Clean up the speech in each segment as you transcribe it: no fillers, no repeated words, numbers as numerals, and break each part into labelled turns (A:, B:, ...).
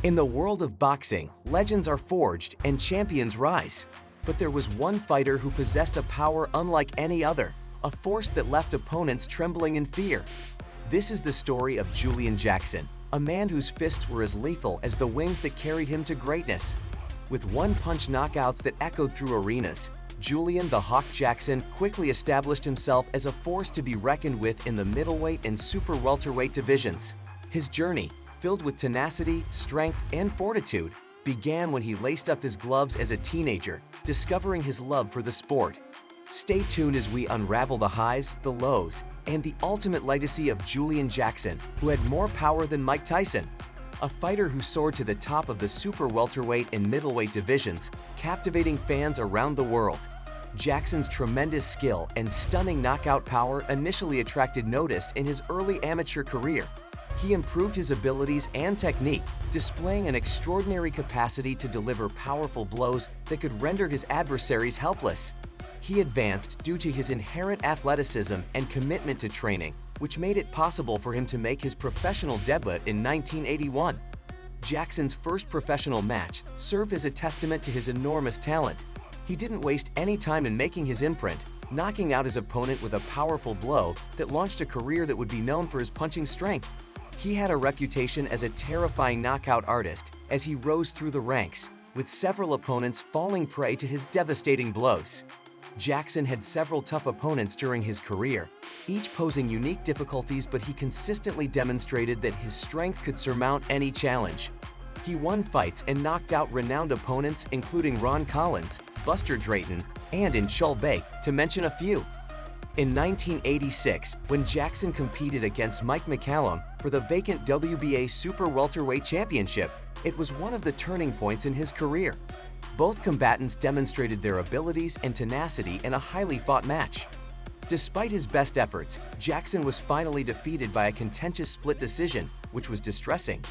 A: In the world of boxing, legends are forged and champions rise. But there was one fighter who possessed a power unlike any other, a force that left opponents trembling in fear. This is the story of Julian Jackson, a man whose fists were as lethal as the wings that carried him to greatness. With one-punch knockouts that echoed through arenas, Julian "the Hawk" Jackson quickly established himself as a force to be reckoned with in the middleweight and super welterweight divisions. His journey, filled with tenacity, strength, and fortitude, began when he laced up his gloves as a teenager, discovering his love for the sport. Stay tuned as we unravel the highs, the lows, and the ultimate legacy of Julian Jackson, who had more power than Mike Tyson. A fighter who soared to the top of the super welterweight and middleweight divisions, captivating fans around the world. Jackson's tremendous skill and stunning knockout power initially attracted notice in his early amateur career. He improved his abilities and technique, displaying an extraordinary capacity to deliver powerful blows that could render his adversaries helpless. He advanced due to his inherent athleticism and commitment to training, which made it possible for him to make his professional debut in 1981. Jackson's first professional match served as a testament to his enormous talent. He didn't waste any time in making his imprint, knocking out his opponent with a powerful blow that launched a career that would be known for his punching strength. He had a reputation as a terrifying knockout artist as he rose through the ranks, with several opponents falling prey to his devastating blows. Jackson had several tough opponents during his career, each posing unique difficulties, but he consistently demonstrated that his strength could surmount any challenge. He won fights and knocked out renowned opponents including Ron Collins, Buster Drayton, and Inshul Bey, to mention a few. In 1986, when Jackson competed against Mike McCallum for the vacant WBA Super Welterweight Championship, it was one of the turning points in his career. Both combatants demonstrated their abilities and tenacity in a highly fought match. Despite his best efforts, Jackson was finally defeated by a contentious split decision, which was distressing.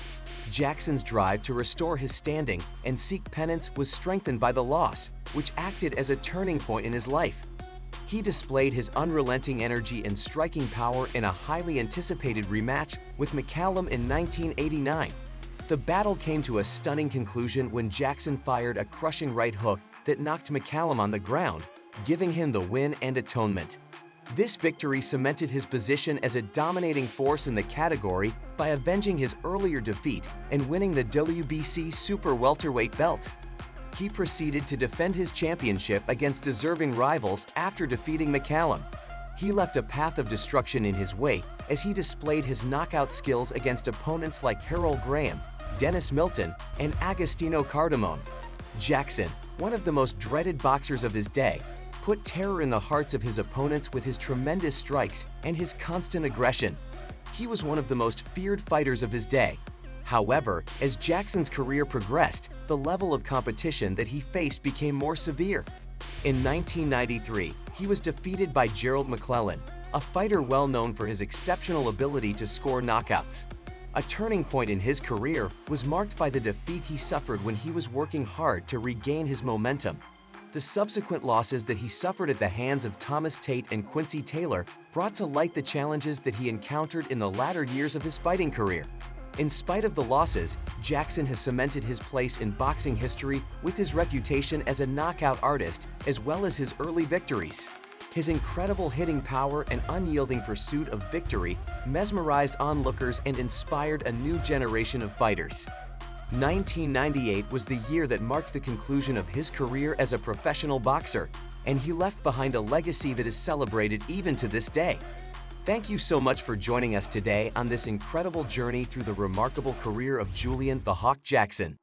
A: Jackson's drive to restore his standing and seek penance was strengthened by the loss, which acted as a turning point in his life. He displayed his unrelenting energy and striking power in a highly anticipated rematch with McCallum in 1989. The battle came to a stunning conclusion when Jackson fired a crushing right hook that knocked McCallum on the ground, giving him the win and atonement. This victory cemented his position as a dominating force in the category by avenging his earlier defeat and winning the WBC Super Welterweight belt. He proceeded to defend his championship against deserving rivals after defeating McCallum. He left a path of destruction in his wake as he displayed his knockout skills against opponents like Harold Graham, Dennis Milton, and Agostino Cardamone. Jackson, one of the most dreaded boxers of his day, put terror in the hearts of his opponents with his tremendous strikes and his constant aggression. He was one of the most feared fighters of his day. However, as Jackson's career progressed, the level of competition that he faced became more severe. In 1993, he was defeated by Gerald McClellan, a fighter well known for his exceptional ability to score knockouts. A turning point in his career was marked by the defeat he suffered when he was working hard to regain his momentum. The subsequent losses that he suffered at the hands of Thomas Tate and Quincy Taylor brought to light the challenges that he encountered in the latter years of his fighting career. In spite of the losses, Jackson has cemented his place in boxing history with his reputation as a knockout artist as well as his early victories. His incredible hitting power and unyielding pursuit of victory mesmerized onlookers and inspired a new generation of fighters. 1998 was the year that marked the conclusion of his career as a professional boxer, and he left behind a legacy that is celebrated even to this day. Thank you so much for joining us today on this incredible journey through the remarkable career of Julian "the Hawk" Jackson.